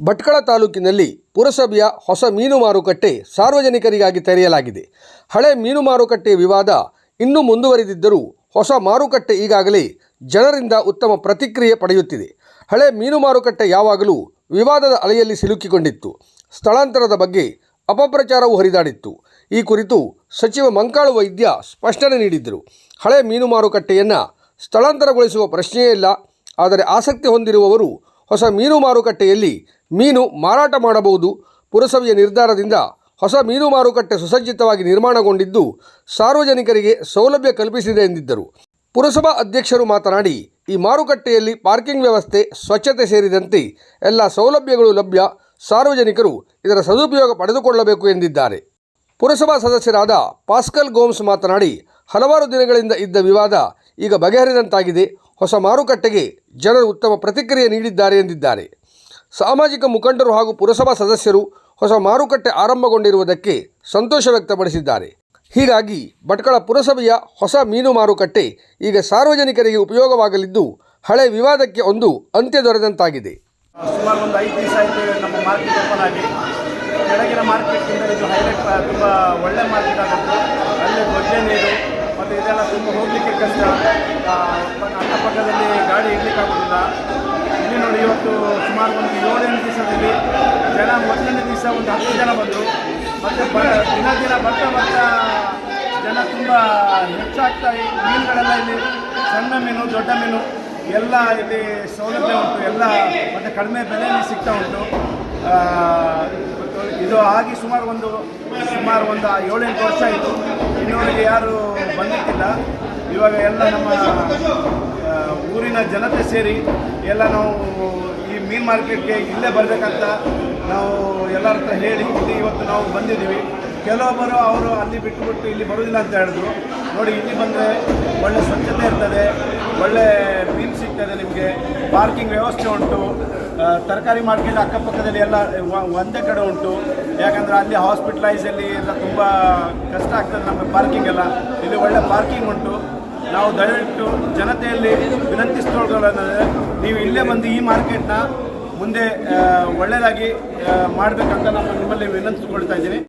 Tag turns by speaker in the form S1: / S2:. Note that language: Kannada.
S1: ಭಟ್ಕಳ ತಾಲೂಕಿನಲ್ಲಿ ಪುರಸಭೆಯ ಹೊಸ ಮೀನು ಮಾರುಕಟ್ಟೆ ಸಾರ್ವಜನಿಕರಿಗಾಗಿ ತೆರೆಯಲಾಗಿದೆ. ಹಳೆ ಮೀನು ಮಾರುಕಟ್ಟೆ ವಿವಾದ ಇನ್ನೂ ಮುಂದುವರಿದಿದ್ದರೂ ಹೊಸ ಮಾರುಕಟ್ಟೆ ಈಗಾಗಲೇ ಜನರಿಂದ ಉತ್ತಮ ಪ್ರತಿಕ್ರಿಯೆ ಪಡೆಯುತ್ತಿದೆ. ಹಳೆ ಮೀನು ಮಾರುಕಟ್ಟೆ ಯಾವಾಗಲೂ ವಿವಾದದ ಅಲೆಯಲ್ಲಿ ಸಿಲುಕಿಕೊಂಡಿತ್ತು. ಸ್ಥಳಾಂತರದ ಬಗ್ಗೆ ಅಪಪ್ರಚಾರವೂ ಹರಿದಾಡಿತ್ತು. ಈ ಕುರಿತು ಸಚಿವ ಮಂಕಾಳು ವೈದ್ಯ ಸ್ಪಷ್ಟನೆ ನೀಡಿದ್ದರು. ಹಳೆ ಮೀನು ಮಾರುಕಟ್ಟೆಯನ್ನು ಸ್ಥಳಾಂತರಗೊಳಿಸುವ ಪ್ರಶ್ನೆಯೇ ಇಲ್ಲ. ಆದರೆ ಆಸಕ್ತಿ ಹೊಂದಿರುವವರು ಹೊಸ ಮೀನು ಮಾರುಕಟ್ಟೆಯಲ್ಲಿ ಮೀನು ಮಾರಾಟ ಮಾಡಬಹುದು. ಪುರಸಭೆಯ ನಿರ್ಧಾರದಿಂದ ಹೊಸ ಮೀನು ಮಾರುಕಟ್ಟೆ ಸುಸಜ್ಜಿತವಾಗಿ ನಿರ್ಮಾಣಗೊಂಡಿದ್ದು ಸಾರ್ವಜನಿಕರಿಗೆ ಸೌಲಭ್ಯ ಕಲ್ಪಿಸಿದೆ ಎಂದಿದ್ದರು. ಪುರಸಭಾ ಅಧ್ಯಕ್ಷರು ಮಾತನಾಡಿ, ಈ ಮಾರುಕಟ್ಟೆಯಲ್ಲಿ ಪಾರ್ಕಿಂಗ್ ವ್ಯವಸ್ಥೆ, ಸ್ವಚ್ಛತೆ ಸೇರಿದಂತೆ ಎಲ್ಲ ಸೌಲಭ್ಯಗಳು ಲಭ್ಯ. ಸಾರ್ವಜನಿಕರು ಇದರ ಸದುಪಯೋಗ ಪಡೆದುಕೊಳ್ಳಬೇಕು ಎಂದಿದ್ದಾರೆ. ಪುರಸಭಾ ಸದಸ್ಯರಾದ ಪಾಸ್ಕಲ್ ಗೋಮ್ಸ್ ಮಾತನಾಡಿ, ಹಲವಾರು ದಿನಗಳಿಂದ ಇದ್ದ ವಿವಾದ ಈಗ ಬಗೆಹರಿದಂತಾಗಿದೆ. ಹೊಸ ಮಾರುಕಟ್ಟೆಗೆ ಜನರು ಉತ್ತಮ ಪ್ರತಿಕ್ರಿಯೆ ನೀಡಿದ್ದಾರೆ ಎಂದಿದ್ದಾರೆ. ಸಾಮಾಜಿಕ ಮುಖಂಡರು ಹಾಗೂ ಪುರಸಭಾ ಸದಸ್ಯರು ಹೊಸ ಮಾರುಕಟ್ಟೆ ಆರಂಭಗೊಂಡಿರುವುದಕ್ಕೆ ಸಂತೋಷ ವ್ಯಕ್ತಪಡಿಸಿದ್ದಾರೆ. ಹೀಗಾಗಿ ಭಟ್ಕಳ ಪುರಸಭೆಯ ಹೊಸ ಮೀನು ಮಾರುಕಟ್ಟೆ ಈಗ ಸಾರ್ವಜನಿಕರಿಗೆ ಉಪಯೋಗವಾಗಲಿದ್ದು ಹಳೆ ವಿವಾದಕ್ಕೆ ಒಂದು ಅಂತ್ಯ ದೊರೆದಂತಾಗಿದೆ.
S2: ಸುಮಾರು ಒಂದು 5 ದಿವಸ ಆಯಿತು ನಮ್ಮ ಮಾರ್ಕೆಟ್ ಓಪನ್ ಆಗಿ. ಕೆಳಗಿನ ಮಾರ್ಕೆಟಿಂದ ಇದು ಹೈಲೈಟ್ ತುಂಬ ಒಳ್ಳೆ ಮಾರ್ಕೆಟ್ ಆಗುತ್ತೆ. ಅಲ್ಲಿ ಗೊಜ್ಜೆ ನೀರು ಮತ್ತು ಇದೆಲ್ಲ ತುಂಬ ಹೋಗಲಿಕ್ಕೆ ಕಷ್ಟ. ಅಕ್ಕಪಕ್ಕದಲ್ಲಿ ಗಾಡಿ ಇಡಲಿಕ್ಕಾಗೋದಿಲ್ಲ. ಇಲ್ಲಿ ನೋಡಿ, ಇವತ್ತು ಸುಮಾರು ಒಂದು 7-8 ದಿವಸದಲ್ಲಿ ಜನ ಮೊದಲನೇ ದಿವಸ ಒಂದು 10 ಜನ ಬಂದರು. ಮತ್ತು ದಿನ ಬರ್ತಾ ಜನ ತುಂಬ ಹೆಚ್ಚಾಗ್ತಾ ಮೀನುಗಳೆಲ್ಲ ಇಲ್ಲಿ ಸಣ್ಣ ಮೀನು, ದೊಡ್ಡ ಮೀನು ಎಲ್ಲ ಇಲ್ಲಿ ಸೌಲಭ್ಯ ಉಂಟು. ಎಲ್ಲ ಮತ್ತು ಕಡಿಮೆ ಬೆಲೆಯಲ್ಲಿ ಸಿಗ್ತಾ ಉಂಟು. ಇದು ಆಗಿ ಸುಮಾರು ಒಂದು 7-8 ವರ್ಷ ಆಯಿತು. ಇನ್ನೊಂದಿಗೆ ಯಾರು ಬಂದಿದ್ದಿಲ್ಲ. ಇವಾಗ ಎಲ್ಲ ನಮ್ಮ ಊರಿನ ಜನತೆ ಸೇರಿ ಎಲ್ಲ ನಾವು ಈ ಮೀನು ಮಾರ್ಕೆಟ್ಗೆ ಇಲ್ಲೇ ಬರಬೇಕಂತ ನಾವು ಎಲ್ಲರ ಹತ್ರ ಹೇಳಿ ಇಲ್ಲಿ ಇವತ್ತು ನಾವು ಬಂದಿದ್ದೀವಿ. ಕೆಲವೊಬ್ಬರು ಅವರು ಅಲ್ಲಿ ಬಿಟ್ಟು ಇಲ್ಲಿ ಬರೋದಿಲ್ಲ ಅಂತ ಹೇಳಿದ್ರು. ನೋಡಿ, ಇಲ್ಲಿ ಬಂದರೆ ಒಳ್ಳೆ ಸ್ವಚ್ಛತೆ ಇರ್ತದೆ, ಒಳ್ಳೆ ಮೀನು ಸಿಗ್ತದೆ, ನಿಮಗೆ ಪಾರ್ಕಿಂಗ್ ವ್ಯವಸ್ಥೆ ಉಂಟು. ತರಕಾರಿ ಮಾರ್ಕೆಟ್ ಅಕ್ಕಪಕ್ಕದಲ್ಲಿ ಎಲ್ಲ ಒಂದೇ ಕಡೆ ಉಂಟು. ಯಾಕಂದರೆ ಅಲ್ಲಿ ಹಾಸ್ಪಿಟಲೈಸಲ್ಲಿ ಎಲ್ಲ ತುಂಬ ಕಷ್ಟ ಆಗ್ತದೆ ನಮಗೆ ಪಾರ್ಕಿಂಗ್ ಎಲ್ಲ. ಇಲ್ಲಿ ಒಳ್ಳೆ ಪಾರ್ಕಿಂಗ್ ಉಂಟು. ನಾವು ದಯವಿಟ್ಟು ಜನತೆಯಲ್ಲಿ ವಿನಂತಿಸ್ಕೊಳ್ಳೋದಂದರೆ, ನೀವು ಇಲ್ಲೇ ಬಂದು ಈ ಮಾರ್ಕೆಟ್ನ ಮುಂದೆ ಒಳ್ಳೆಯದಾಗಿ ಮಾಡಬೇಕಂತ ನಾನು ನಿಮ್ಮಲ್ಲಿ ವಿನಂತಿಸ್ಕೊಳ್ತಾ ಇದ್ದೀನಿ.